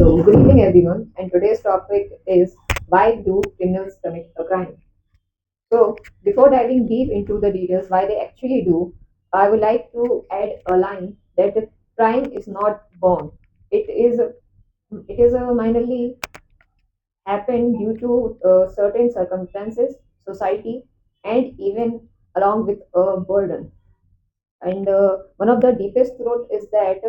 So, good evening, everyone. And today's topic is why do criminals commit a crime? So, before diving deep into the details why they actually do, I would like to add a line that crime is not born. It is it is minorly happened due to certain circumstances, society, and even along with a burden. And one of the deepest truth is that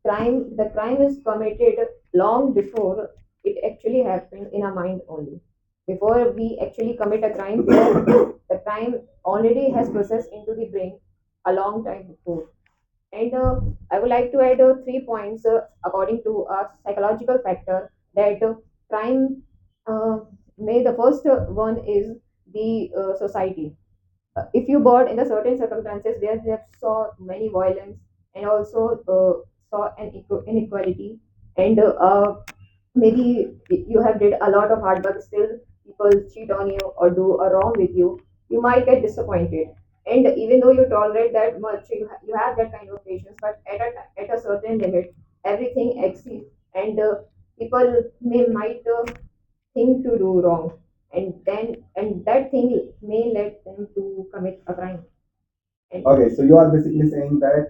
the crime is committed long before it actually happened in our mind only. Before we actually commit a crime, the crime already has processed into the brain a long time before. And I would like to add 3 points according to a psychological factor that crime may the first one is the society. If you born in a certain circumstances where they have saw many violence and also saw an inequality and maybe you have did a lot of hard work, still people cheat on you or do a wrong with you, you might get disappointed. And even though you tolerate that much, you have that kind of patience, but at a certain limit everything exceeds, and people might think to do wrong, and that thing may lead them to commit a crime. And Okay, so you are basically saying that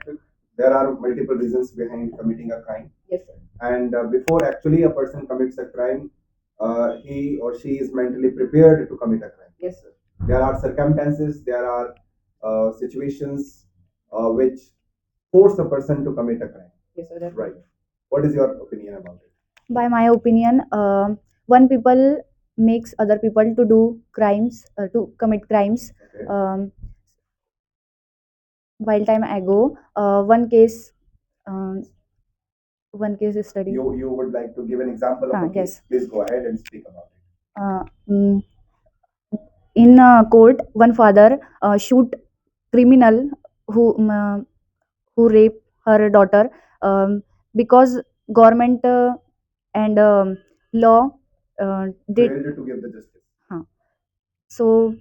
there are multiple reasons behind committing a crime, yes, sir. and before actually a person commits a crime, he or she is mentally prepared to commit a crime. Yes, sir. There are circumstances, there are situations which force a person to commit a crime. Yes, sir. Definitely. Right. What is your opinion about it? By my opinion, one people makes other people to do crimes, to commit crimes. Okay. While time ago, uh, one case study. You would like to give an example of a case? Yes. Please go ahead and speak about it. Uh, mm, in court, one father shoot criminal who who rape her daughter, because government and law did. Failed to give the justice. Huh. So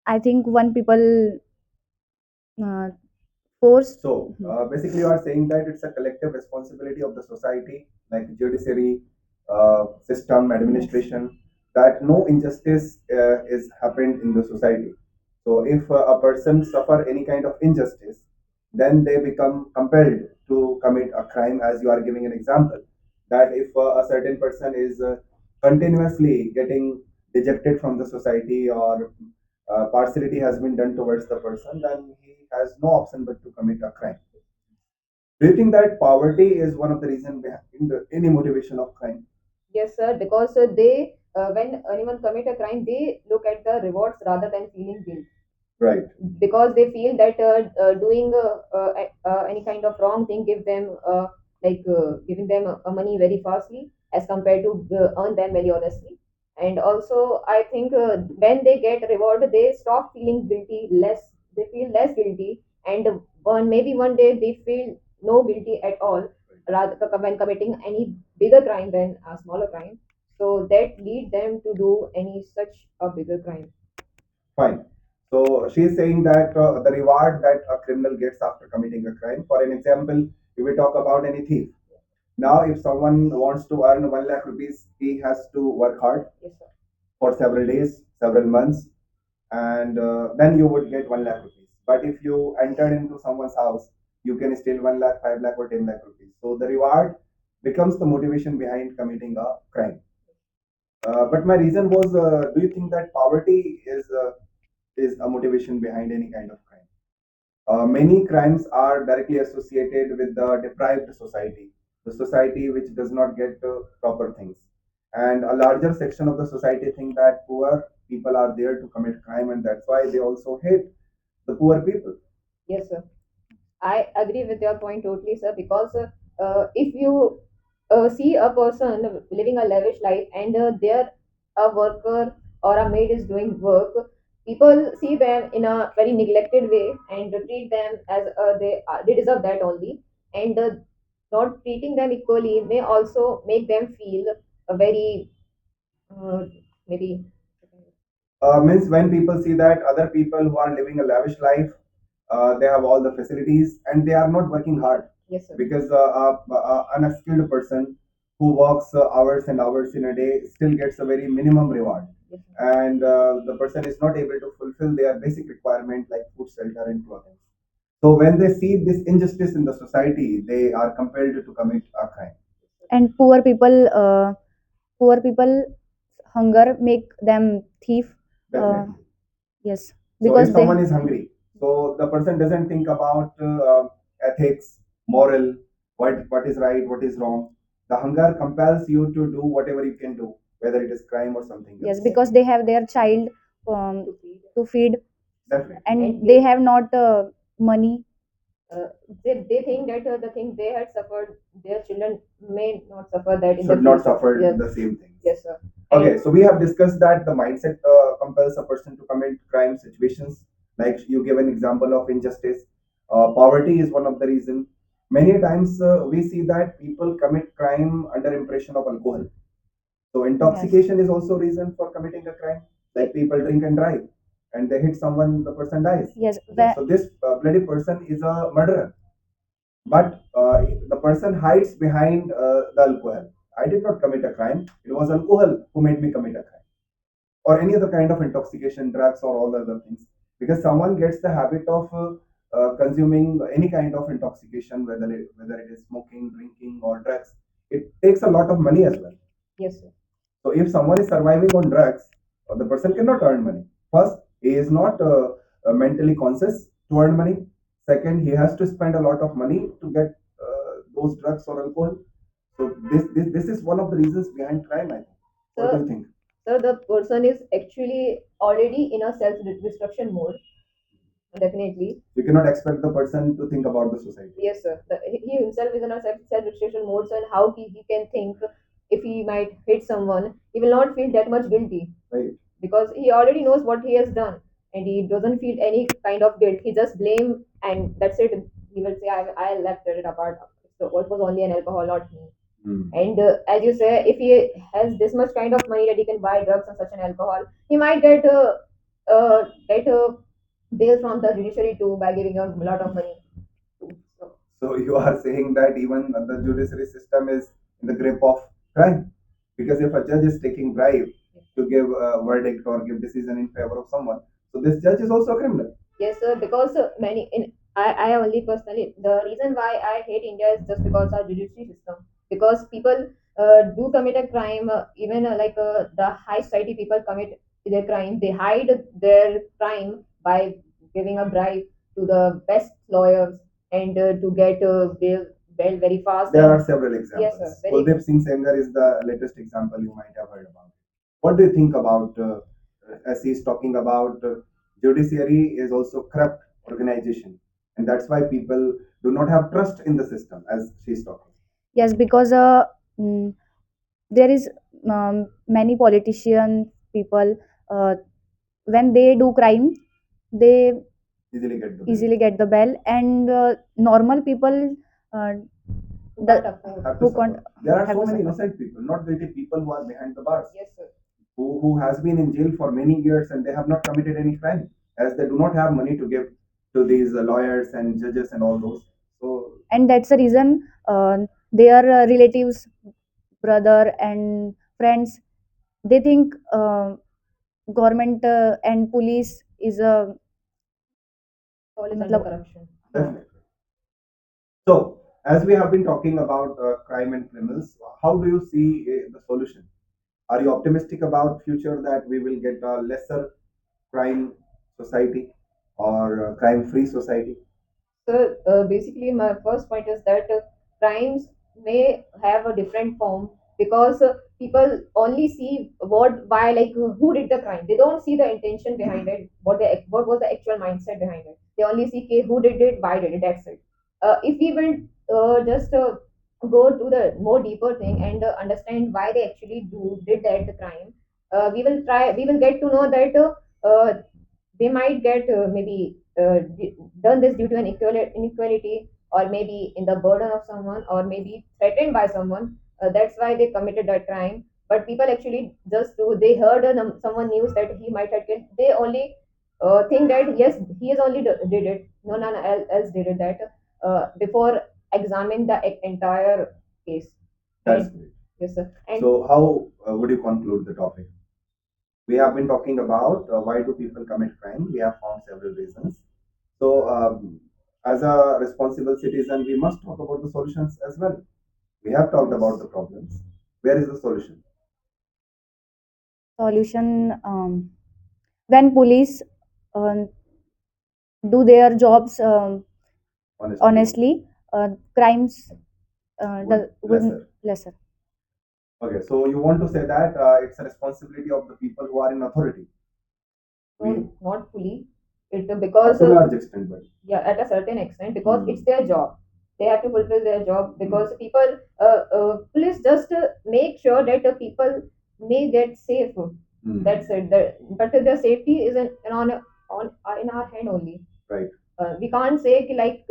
I think one people uh, force. So basically, you are saying that it's a collective responsibility of the society, like judiciary, system, administration, that no injustice is happened in the society. So if a person suffer any kind of injustice, then they become compelled to commit a crime. As you are giving an example, that if a certain person is continuously getting dejected from the society, or partiality has been done towards the person, then he has no option but to commit a crime. Do you think that poverty is one of the reasons behind any motivation of crime? Yes, sir. Because they, when anyone commit a crime, they look at the rewards rather than feeling guilt. Right. Because they feel that doing any kind of wrong thing give them giving them money very fastly as compared to earn them very honestly. And also I think when they get reward they stop feeling guilty less, they feel less guilty, and one day they feel no guilty at all rather when committing any bigger crime than a smaller crime, so that lead them to do any such a bigger crime. Fine. So she is saying that the reward that a criminal gets after committing a crime. For an example, if we talk about any thief, now if someone wants to earn 1 lakh rupees, he has to work hard Yes, sir. for several days, several months, and then you would get 1 lakh rupees. But if you entered into someone's house, you can steal 1 lakh, 5 lakh, or 10 lakh rupees. So the reward becomes the motivation behind committing a crime. But my reason was, do you think that poverty is a motivation behind any kind of crime? Many crimes are directly associated with the deprived society, the society which does not get proper things. And a larger section of the society think that poor people are there to commit crime, and that's why they also hate the poor people. Yes, sir. I agree with your point totally, sir. Because if you see a person living a lavish life and there a worker or a maid is doing work, people see them in a very neglected way and treat them as they deserve that only. And not treating them equally may also make them feel a very uh, maybe. Means when people see that other people who are living a lavish life, they have all the facilities and they are not working hard, Yes, sir. because unskilled person who works hours and hours in a day still gets a very minimum reward, Yes, and the person is not able to fulfill their basic requirement like food, shelter, and clothing. So when they see this injustice in the society, they are compelled to commit a crime. And poor people hunger make them thief. Definitely. Yes, So if because they someone is hungry, so the person doesn't think about ethics, moral, what is right, what is wrong. The hunger compels you to do whatever you can do, whether it is crime or something yes, else. because they have their child to feed. to feed, Definitely. and And they have not money. uh, they think that the thing they had suffered, their children may not suffer that in the Should not future. suffer Yes, the same things. yes, sir. Okay, so we have discussed that the mindset compels a person to commit crime situations. Like you give an example of injustice. Poverty is one of the reason. Many times we see that people commit crime under impression of alcohol. So Yes, intoxication is also reason for committing a crime. Like people drink and drive, and they hit someone, the person dies. yes, So this bloody person is a murderer, but the person hides behind the alcohol. I did not commit a crime. It was alcohol who made me commit a crime, or any other kind of intoxication, drugs, or all the other things. Because someone gets the habit of consuming any kind of intoxication, whether it is smoking, drinking, or drugs, it takes a lot of money as well. Yes, sir. So if someone is surviving on drugs, the person cannot earn money. First, he is not mentally conscious to earn money. Second, he has to spend a lot of money to get those drugs or alcohol. So this is one of the reasons behind crime, I think. What do So, you think? so the person is actually already in a self-destruction mode. Definitely. You cannot expect the person to think about the society. Yes, sir. He himself is in a self-destruction mode, so and how he can think if he might hit someone, he will not feel that much guilty Right. because he already knows what he has done and he doesn't feel any kind of guilt. He just blame and that's it. He will say, I left it apart. So it was only an alcohol, not me. Hmm. And as you say, if he has this much kind of money that he can buy drugs and such an alcohol, he might get a bail from the judiciary too by giving a lot of money. So, So you are saying that even the judiciary system is in the grip of crime, because if a judge is taking bribe to give a verdict or give decision in favor of someone, so this judge is also a criminal. yes, sir. Because many in I only personally the reason why I hate India is just because our judiciary system. Because people do commit a crime, even the high society people commit their crime. They hide their crime by giving a bribe to the best lawyers and to get bail very fast. There are And several yes, sir. examples. Very Kuldeep Singh Sengar is the latest example you might have heard about. What do you think about, as he's talking about, judiciary is also corrupt organization, and that's why people do not have trust in the system, as she's talking. yes, because mm, there is many politician people, when they do crime, they Easily get the bill. easily get the bail, and normal people uh, who the can't afford. Have to who can't suffer. There are have so to many suffer. innocent people, not guilty people who are behind the bars, Yes, sir. who has been in jail for many years and they have not committed any crime, as they do not have money to give to these lawyers and judges and all those. So And that's the reason their relatives, brother and friends, they think government and police is a All is under matlab, corruption. definitely. So as we have been talking about crime and criminals, how do you see the solution? Are you optimistic about future that we will get a lesser crime society or crime-free society? So basically, my first point is that crimes may have a different form because people only see why, who did the crime. They don't see the intention behind it, what was the actual mindset behind it. They only see okay, who did it, why did it. That's it. If we will just go to the more deeper thing and understand why they actually did that the crime, we will get to know that they might get maybe done this due to an inequality or maybe in the burden of someone or maybe threatened by someone. That's why they committed that crime. But people actually just do, they heard someone news that he might have killed, they only think that yes, he has only did it, no one else did it, that before examining the entire case. That's And great. Yes, sir. And So how would you conclude the topic? We have been talking about why do people commit crime. We have found several reasons. So as a responsible citizen, we must talk about the solutions as well. We have talked about the problems. Where is the solution? Solution, when police um, do their jobs Honestly, honestly, crimes would lesser. lesser. Okay, so you want to say that it's a responsibility of the people who are in authority. We, no, not fully. It up because to large extent, but yeah, at a certain extent, because Hmm. it's their job. They have to fulfill their job because people, police just make sure that people may get safe. Hmm. That's it. But the safety is on in our hand only. Right. We can't say ki, like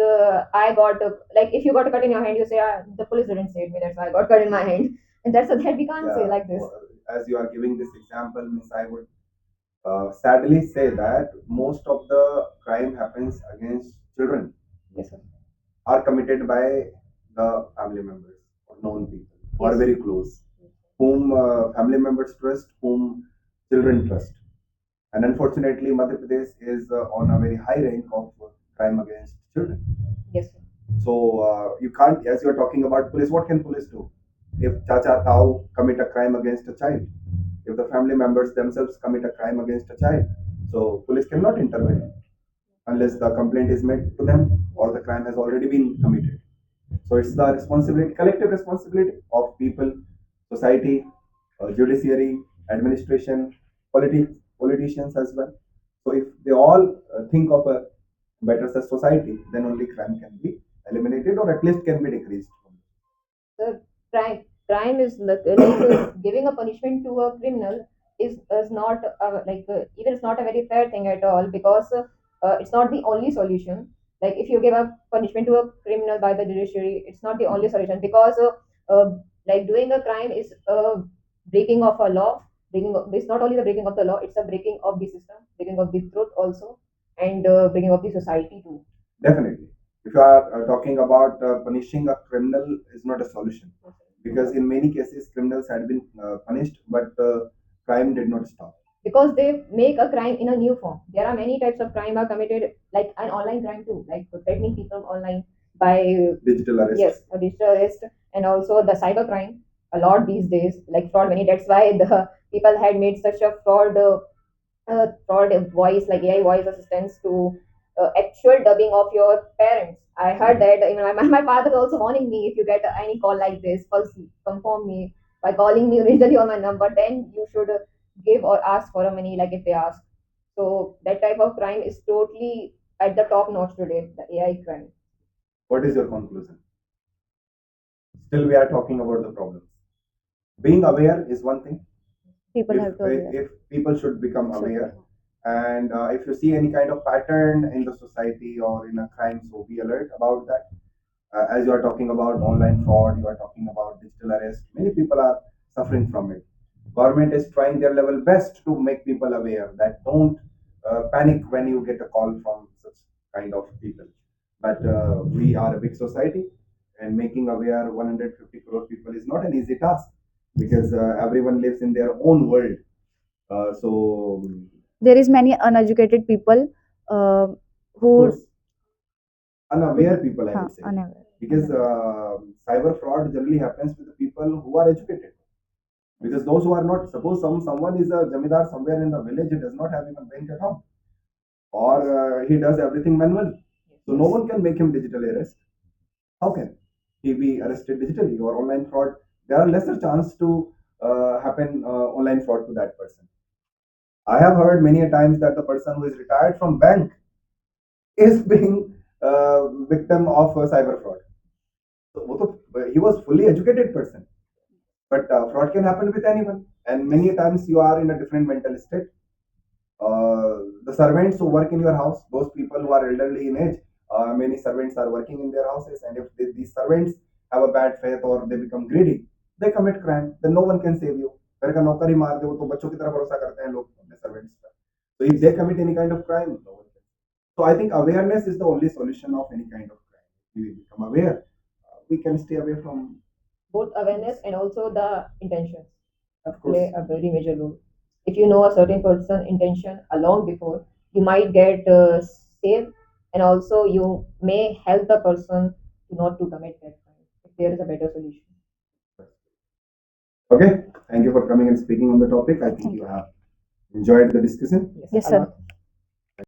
I got like if you got a cut in your hand, you say the police didn't save me. That's why I got cut in my hand, and that's that we can't say Yeah. like this. As you are giving this example, Miss, I would sadly say that most of the crime happens against children Yes, sir. are committed by the family members or known people who are Yes. very close, whom family members trust, whom children trust. And unfortunately, Madhya Pradesh is on a very high rank of crime against children. Yes, sir. So you can't, as you are talking about police, what can police do? If Chacha Tao commit a crime against a child, if the family members themselves commit a crime against a child, so police cannot intervene unless the complaint is made to them or the crime has already been committed. So it's the responsibility, collective responsibility of people, society, judiciary, administration, politicians as well. So if they all think of a better society, then only crime can be eliminated or at least can be decreased. The crime is giving a punishment to a criminal is not even it's not a very fair thing at all because it's not the only solution. Like if you give a punishment to a criminal by the judiciary, it's not the only solution because like doing a crime is breaking of a law. It's not only the breaking of the law; it's a breaking of the system, breaking of the truth also, and breaking of the society too. Definitely. If you are talking about punishing a criminal is not a solution because in many cases criminals had been punished, but crime did not stop. Because they make a crime in a new form. There are many types of crime are committed, like an online crime too, like threatening people online by Digital arrest. yes, a digital arrest, and also the cyber crime a lot these days, like fraud. Many that's why the people had made such a fraud voice like AI voice assistants to actual dubbing of your parents. I heard that you know my father is also warning me if you get any call like this, first confirm me by calling me originally on my number, then you should give or ask for a money like if they ask. So that type of crime is totally at the top notch today, the AI crime. What is your conclusion? Still, we are talking about the problems. Being aware is one thing. People have to aware. If people should become aware, and if you see any kind of pattern in the society or in a crime, so be alert about that. As you are talking about online fraud, you are talking about digital arrest. Many people are suffering from it. Government is trying their level best to make people aware that don't panic when you get a call from such kind of people. But we are a big society, and making aware 150 crore people is not an easy task because everyone lives in their own world. So, There is many uneducated people uh, of who course, unaware people, I would say, unaware. because cyber fraud generally happens with the people who are educated. Because those who are not, suppose someone is a jamidar somewhere in the village, he does not have even bank account, or he does everything manually. So no one can make him digital arrest. How can he be arrested digitally or online fraud? There are lesser chance to happen online fraud to that person. I have heard many a times that the person who is retired from bank is being victim of cyber fraud. So he was fully educated person, but fraud can happen with anyone. And many times you are in a different mental state. The servants who work in your house, those people who are elderly in age, many servants are working in their houses, and if these servants have a bad faith or they become greedy, they commit crime. Then no one can save you. घर का नौकर ही मार दे वो तो बच्चों की तरह भरोसा करते हैं लोग अपने servants पर. So if they commit any kind of crime, no one can. So I think awareness is the only solution of any kind of crime. If we become aware, we can stay away from both awareness and also the intentions Of play course. a very major role. If you know a certain person intention long before, you might get saved, and also you may help the person to not to commit that crime if there is a better solution. Okay. Thank you for coming and speaking on the topic. I think Thank you you. have enjoyed the discussion. Yes, A sir. lot.